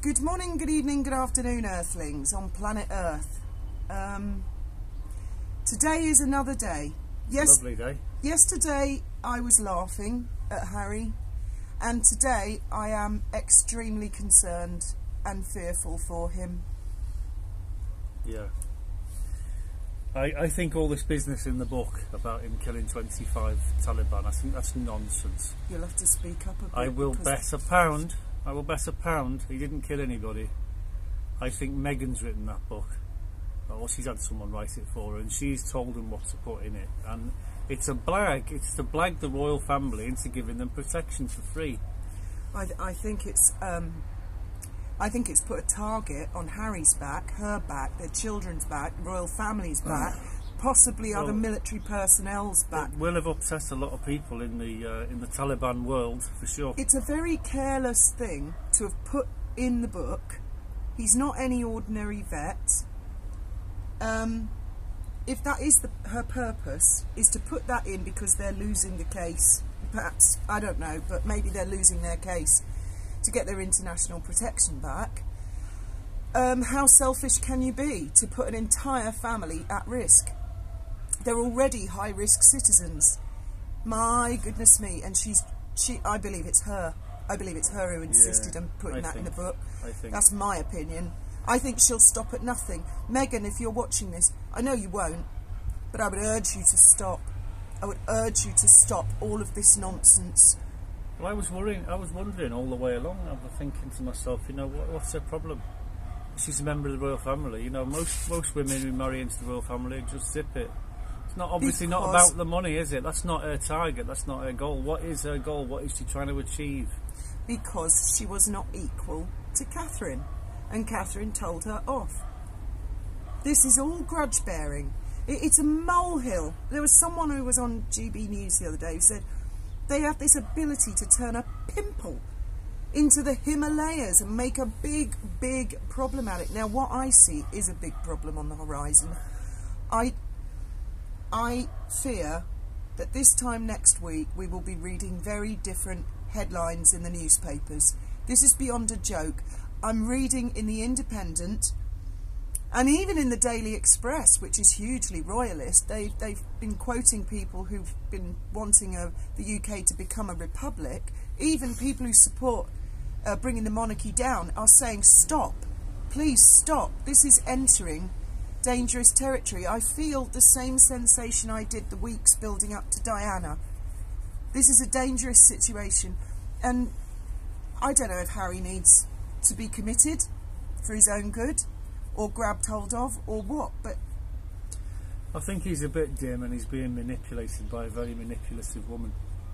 Good morning, good evening, good afternoon, Earthlings on planet Earth. Today is another day. Lovely day. Yesterday I was laughing at Harry, and today I am extremely concerned and fearful for him. Yeah. I think all this business in the book about him killing 25 Taliban, I think that's nonsense. You'll have to speak up a bit. I will bet a pound he didn't kill anybody. I think Meghan's written that book. Or she's had someone write it for her, and she's told him what to put in it. And it's a blag. It's to blag the royal family into giving them protection for free. I think it's put a target on Harry's back, her back, their children's back, the royal family's back, possibly other military personnel's back. It will have upset a lot of people in the Taliban world, for sure. It's a very careless thing to have put in the book. He's not any ordinary vet. If that is her purpose, is to put that in because they're losing the case, perhaps, I don't know, but maybe they're losing their case to get their international protection back. How selfish can you be to put an entire family at risk? They're already high-risk citizens. My goodness me. And I believe it's her. I believe it's her who insisted on putting that in the book. That's my opinion. I think she'll stop at nothing. Meghan, if you're watching this, I know you won't, but I would urge you to stop. I would urge you to stop all of this nonsense. Well, I was wondering all the way along. I was thinking to myself, you know, what's her problem? She's a member of the royal family. You know, most women who marry into the royal family just zip it. It's not obviously not about the money, is it? That's not her target. That's not her goal. What is her goal? What is she trying to achieve? Because she was not equal to Catherine, and Catherine told her off. This is all grudge bearing. It's a molehill. There was someone who was on GB News the other day who said they have this ability to turn a pimple into the Himalayas and make a big, big problem at it. Now, what I see is a big problem on the horizon. I fear that this time next week we will be reading very different headlines in the newspapers. This is beyond a joke. I'm reading in the Independent and even in the Daily Express, which is hugely royalist. They've been quoting people who've been wanting the UK to become a republic. Even people who support bringing the monarchy down are saying, stop, please stop. This is entering dangerous territory. I feel the same sensation I did the weeks building up to Diana. This is a dangerous situation, and I don't know if Harry needs to be committed for his own good, or grabbed hold of, or what, but I think he's a bit dim and he's being manipulated by a very manipulative woman.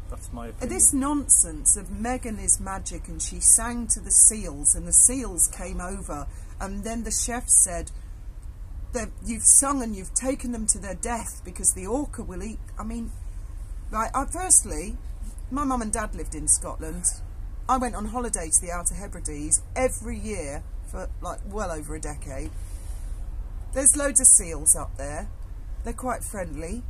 That's my opinion. This nonsense of Meghan is magic and she sang to the seals and the seals came over, and then the chef said that you've sung and you've taken them to their death because the orca will eat. I mean, right, firstly, my mum and dad lived in Scotland. I went on holiday to the Outer Hebrides every year for like well over a decade. There's loads of seals up there. They're quite friendly.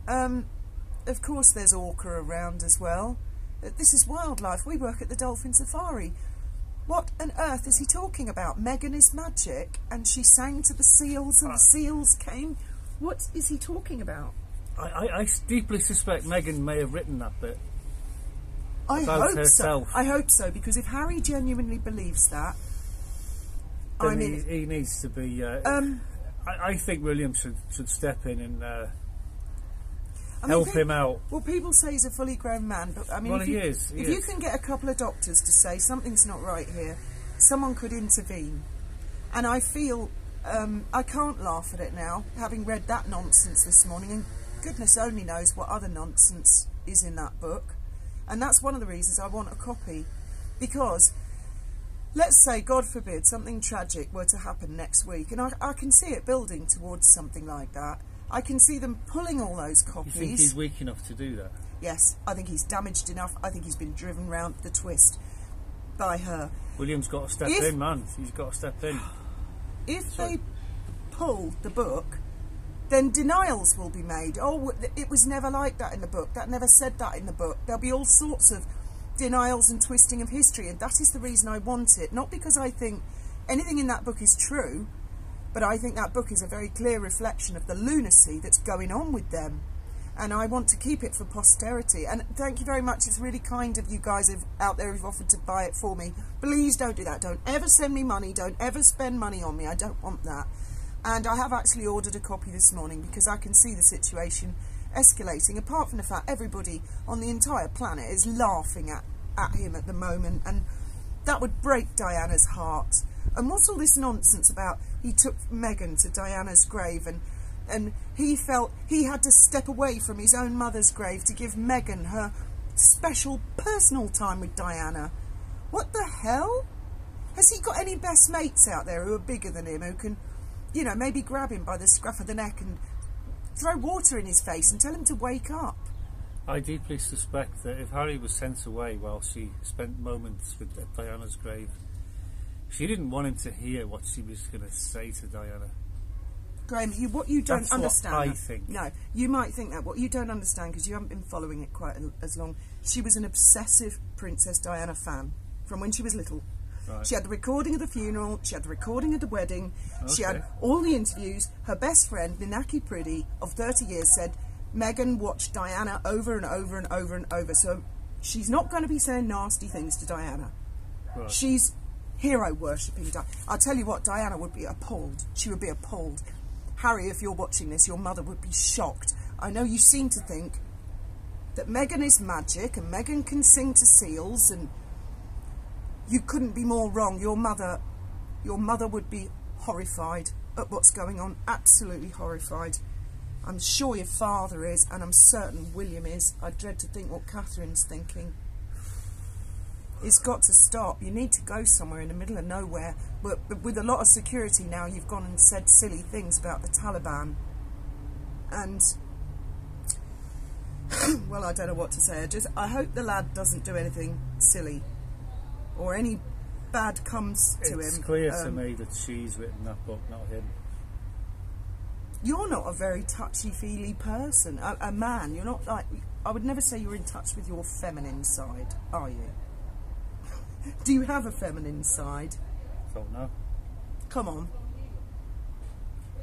Of course there's orca around as well. This is wildlife. We work at the Dolphin Safari. What on earth is he talking about? Meghan is magic and she sang to the seals and the seals came. What is he talking about? I deeply suspect Meghan may have written that bit. I hope so. I hope so, because if Harry genuinely believes that, then he needs to be. I think William should step in and help him out. Well, people say he's a fully grown man, but I mean, well, if you can get a couple of doctors to say something's not right here, someone could intervene. And I feel I can't laugh at it now, having read that nonsense this morning, and goodness only knows what other nonsense is in that book. And that's one of the reasons I want a copy, because let's say, God forbid, something tragic were to happen next week, and I can see it building towards something like that. I can see them pulling all those copies. You think he's weak enough to do that? Yes, I think he's damaged enough. I think he's been driven round the twist by her. William's got to step in, man. He's got to step in. If they pull the book, then denials will be made. Oh, it was never like that in the book. That never said that in the book. There'll be all sorts of denials and twisting of history, and that is the reason I want it. Not because I think anything in that book is true, but I think that book is a very clear reflection of the lunacy that's going on with them. And I want to keep it for posterity. And thank you very much. It's really kind of you guys out there who've offered to buy it for me. Please don't do that. Don't ever send me money. Don't ever spend money on me. I don't want that. And I have actually ordered a copy this morning because I can see the situation escalating. Apart from the fact everybody on the entire planet is laughing at him at the moment. And that would break Diana's heart. And what's all this nonsense about he took Meghan to Diana's grave and he felt he had to step away from his own mother's grave to give Meghan her special personal time with Diana? What the hell? Has he got any best mates out there who are bigger than him, who can, you know, maybe grab him by the scruff of the neck and throw water in his face and tell him to wake up? I deeply suspect that if Harry was sent away while she spent moments with Diana's grave, she didn't want him to hear what she was going to say to Diana. Graham, what you don't understand... What I think. No, you might think that. What you don't understand, because you haven't been following it quite as long, she was an obsessive Princess Diana fan from when she was little. Right. She had the recording of the funeral, she had the recording of the wedding, she had all the interviews. Her best friend, Ninaki Priddy, of 30 years, said Meghan watched Diana over and over and over and over. So she's not going to be saying nasty things to Diana. Right. She's hero worshipping. I'll tell you what, Diana would be appalled. She would be appalled. Harry, if you're watching this, your mother would be shocked. I know you seem to think that Meghan is magic and Meghan can sing to seals, and you couldn't be more wrong. Your mother would be horrified at what's going on, absolutely horrified. I'm sure your father is, and I'm certain William is. I dread to think what Catherine's thinking. It's got to stop. You need to go somewhere in the middle of nowhere. But with a lot of security now, you've gone and said silly things about the Taliban. And, well, I don't know what to say. I hope the lad doesn't do anything silly or any bad comes to him. It's clear to me that she's written that book, not him. You're not a very touchy-feely person. A man. You're not like... I would never say you're in touch with your feminine side, are you? Do you have a feminine side? Don't know. Come on.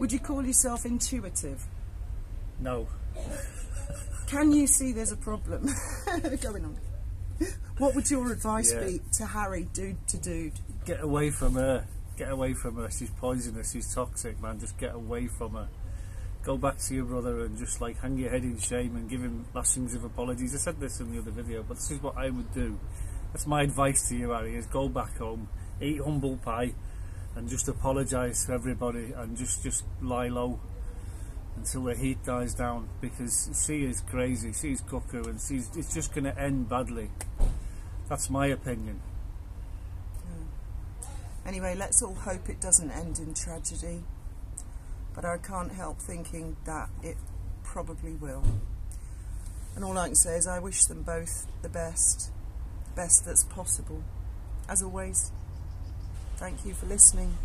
Would you call yourself intuitive? No. Can you see there's a problem going on? What would your advice be to Harry, dude to dude? Get away from her. Get away from her. She's poisonous. She's toxic, man. Just get away from her. Go back to your brother and just like hang your head in shame and give him lashings of apologies. I said this in the other video, but this is what I would do. That's my advice to you, Harry, is go back home, eat humble pie, and just apologise to everybody, and just lie low until the heat dies down, because she is crazy, she's cuckoo, and it's just going to end badly. That's my opinion. Anyway, let's all hope it doesn't end in tragedy, but I can't help thinking that it probably will. And all I can say is I wish them both the best that's possible. As always, thank you for listening.